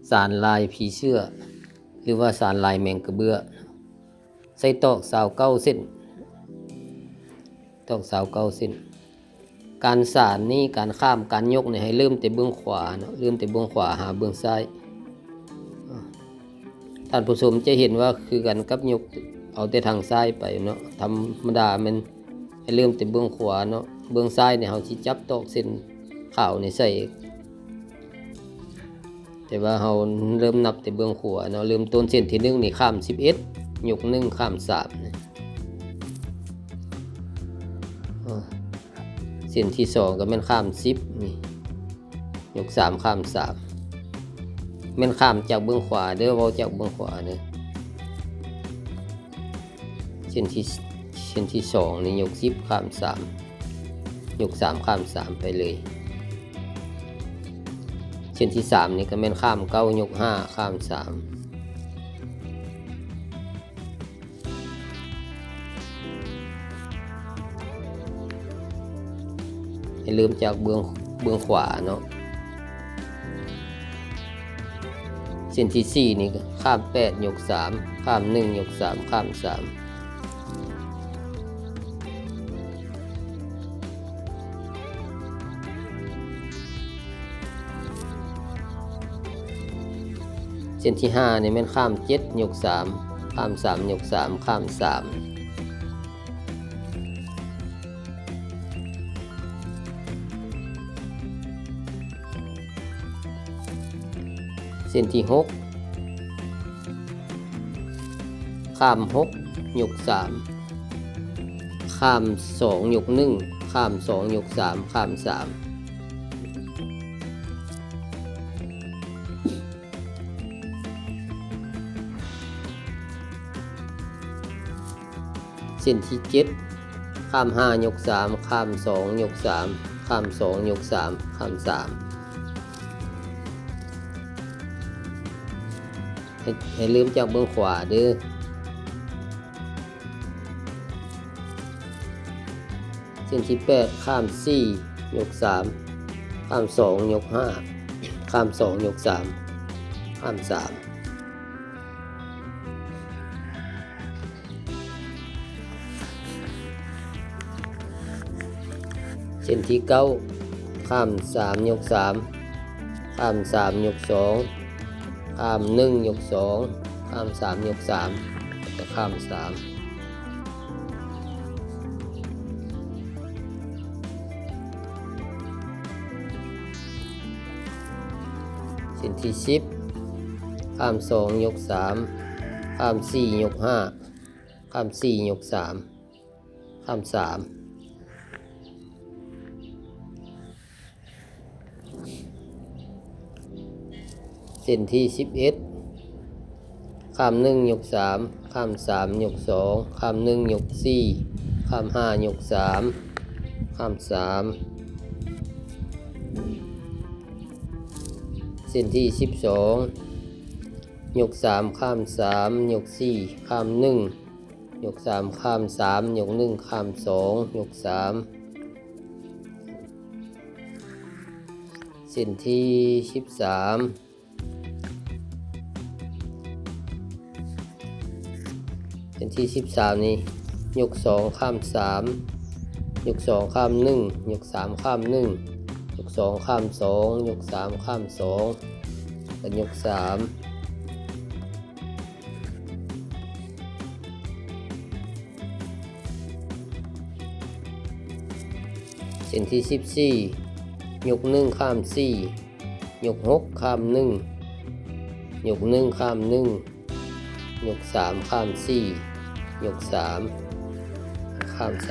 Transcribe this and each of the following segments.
สารลายผีเสื้อหรือว่าสารลายแมงกระเบื้อใส่ตอก29 เส้นตอก29 เส้นการสารนี่การข้ามการยกเนี่ยให้เริ่มแต่เบื้องขวาเนาะเริ่มแต่เบื้องขวาหาเบื้องซ้ายท่านผู้ชมจะเห็นว่าคือกันกับยกเอาแต่ทางซ้ายไปเนาะธรรมดามันให้เริ่มแต่เบื้องขวาเนาะเบื้องซ้ายเนี่ยเราสิจับตอกเส้นขาวนี่ใส่แต่ว่าเราเริ่มนับแต่เบื้องขวาเนาะเริ่มต้นเส้นที่1นี่ข้าม11ยก1ข้าม3นะเส้นที่2ก็แม่นข้าม10นี่ยก3ข้าม3แม่นข้ามจากเบื้องขวาเด้อเว้าจากเบื้องขวาเด้อเส้นที่2นี่ยก10ข้าม3ยก3ข้าม3ไปเลยเส้นที่3นี่ก็แม่นข้าม9ยก5ข้าม3ให้เริ่มจากเบื้องขวาเนาะเส้นที่4นี่ก็ข้าม8ยก3ข้าม1ยก3ข้าม3เส้นที่5นี่แม่นข้าม7ยก3ข้าม3ยก3ข้าม3เส้นที่6ข้าม6ยก3ข้าม2ยก1ข้าม2ยก3ข้าม3เส้นที่7ข้าม5ยก3ข้าม2ยก3ข้าม2ยก3ข้าม3ให้ลืมจากเบื้องขวาเด้อเส้นที่8ข้าม4ยก3ข้าม2ยก5ข้าม2ยก3ข้าม3เส้นที่9ข้าม3ยก3ข้าม3ยก2ข้าม1ยก2ข้าม3ยก3ก็ข้าม3เส้นที่10ข้าม2ยก3ข้าม4ยก5ข้าม4ยก3ข้าม3เส้นที่11ข้าม1ยก3ข้าม3ยก2ข้าม1ยก4ข้าม5ยก3ข้าม3เส้นที่12ยก3ข้าม3ยก4ข้าม1ยก3ข้าม3ยก1ข้าม2ยก3เส้นที่13เส้นที่13นี่ยก2ข้าม3ยก2ข้าม1ยก3ข้าม1ยก2ข้าม2ยก3ข้าม2กันยก3เส้นที่14ยก1ข้าม4ยก6ข้าม1ยก1ข้าม1ยก3ข้าม4ยก3ข้าม3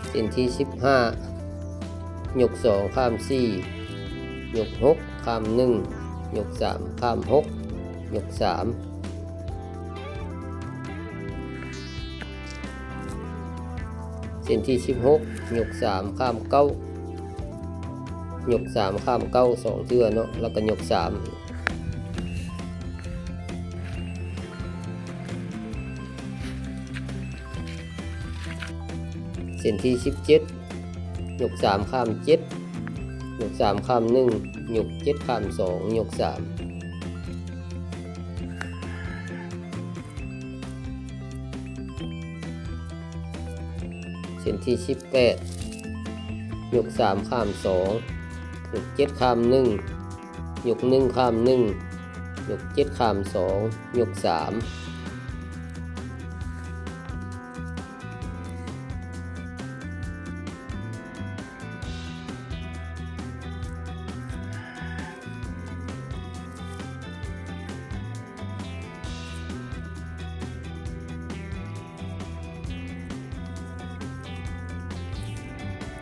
เส้นที่15ยก2ข้าม4ยก6ข้าม1ยก3ข้าม6ยก3เส้นที่16ยก3ข้าม9ยก3ข้าม9 2เทื่อเนาะแล้วก็ยก3เส้นที่17 ยก3ข้าม7ยก3ข้าม1ยก7ข้าม2ยก3เส้นที่18ยก3ข้าม2ยก7ข้าม1ยก1ข้าม1ยก7ข้าม2ยก3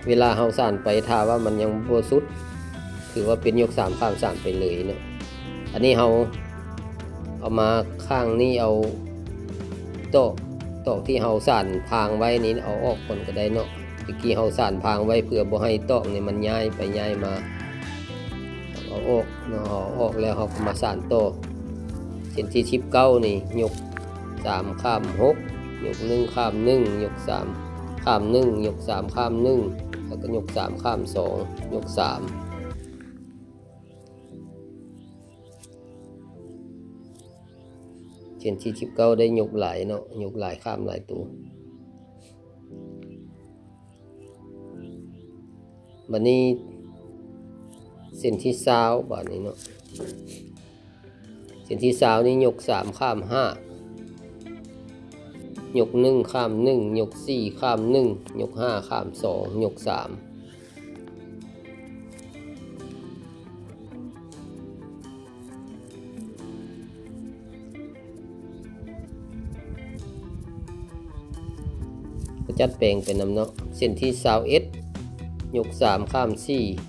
เวลาเฮาสานไปถ้าว่ามันยังบ่สุดถือว่าเป็นยก3ข้าม3ไปเลยเนาะอันนี้เฮาเอามาข้างนี้เอาโต๊ะที่เฮาสานพางไว้นี้เอาออกก่อนก็ได้เนาะตะกี้เฮาสานพางไว้เพื่อบ่ให้โต๊ะนี่มันย้ายไปย้ายมาเอาออกเนาะเอาออกแล้วเฮาก็มาสานโต๊ะเส้นที่19นี่ยก3ข้าม6ยก1ข้าม1ยก3ข้าม1ยก3ข้าม1แล้วก็ยก3ข้าม2ยก3เส้นที่19ได้ยกหลายเนาะยกหลายข้ามหลายตัวบัดนี้เส้นที่20บัดนี้เนาะเส้นที่20นี่ยก3ข้าม5ยก1ข้าม1ยก4ข้าม1ยก5ข้าม2ยก3ก็จัดแปลงเป็นนำเนาะเส้นที่21ยก3ข้าม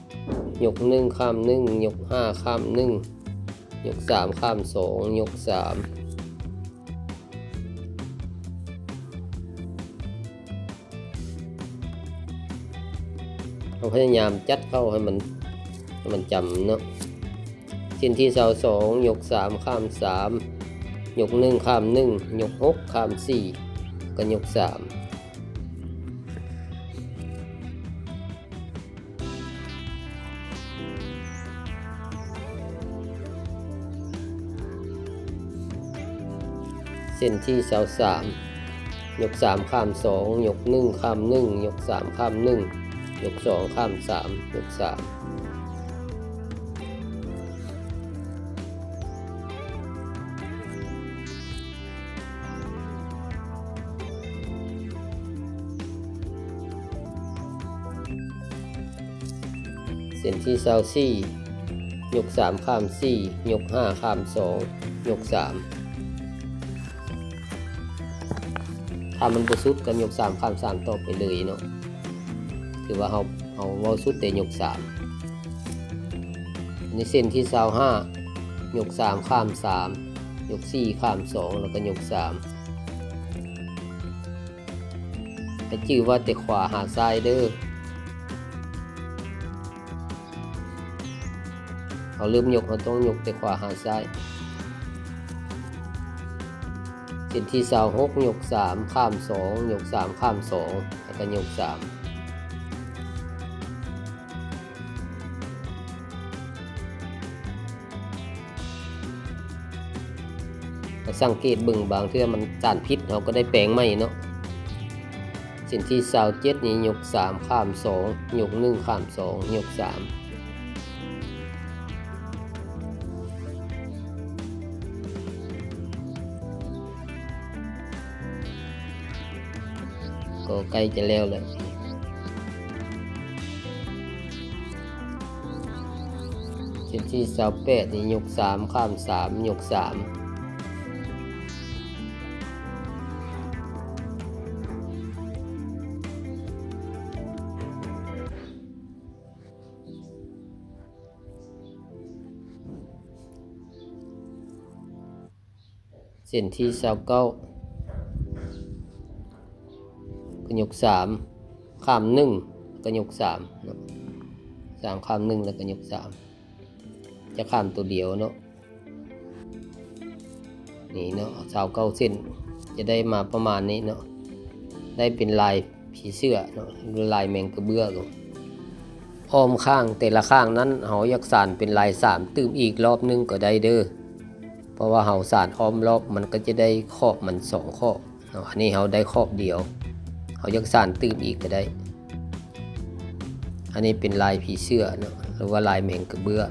4ยก1ข้าม1ยก5ข้าม1ยก3ข้าม2ยก3เราพยายามจัดเข้าให้มันจำเนาะเส้นที่22ยก3ข้าม3ยก1ข้าม1ยก6ข้าม4ก็ยก3เส้นที่23ยก3ข้าม2ยก1ข้าม1ยก3ข้าม1ยก2ข้าม3ยก3เส้นที่24ยก3ข้าม4ยก5ข้าม2ยก3ถ้ามันบ่สุดก็ยก3ข้าม3ต่อไปเลยเนาะถือว่าเอาเว้าสุดแต่ยก3ในเส้นที่25ยก3ข้าม3ยก4ข้าม2แล้วก็ยก3ให้ชื่อว่าแต่ขวาหาซ้ายเด้อเอาลืมยกเราต้องยกแต่ขวาหาซ้ายเส้นที่26ยก3ข้าม2ยก3ข้าม2แล้วก็ยก3สังเกตเบิ่งบางเทื่อมันจานพิษเราก็ได้แปลงใหม่เนาะเส้นที่27นี้ยก3ข้าม2ยก1ข้าม2ยก3ก็ใกล้จะแล้วแหละเส้นที่28นี้ยก3ข้าม3ยก3เส้นที่29ก็ยก3ข้าม1ก็ยก3เนาะ3ข้าม1แล้วก็ยก3จะข้ามตัวเดียวเนาะนี่เนาะ29เส้นจะได้มาประมาณนี้เนาะได้เป็นลายผีเสื้อเนาะลายแมงกระเบื้อง อ้อมข้างแต่ละข้างนั้นเฮาอยากสานเป็นลาย3ตื้มอีกรอบนึงก็ได้เด้อเพราะว่าเฮาสานอ้อมรอบมันก็จะได้ขอบมัน2ขอบเนาะอันนี้เฮาได้ขอบเดียวเฮาอยากสานตื้มอีกก็ได้อันนี้เป็นลายผีเสื้อเนาะหรือว่าลายแมงกระเบื้อ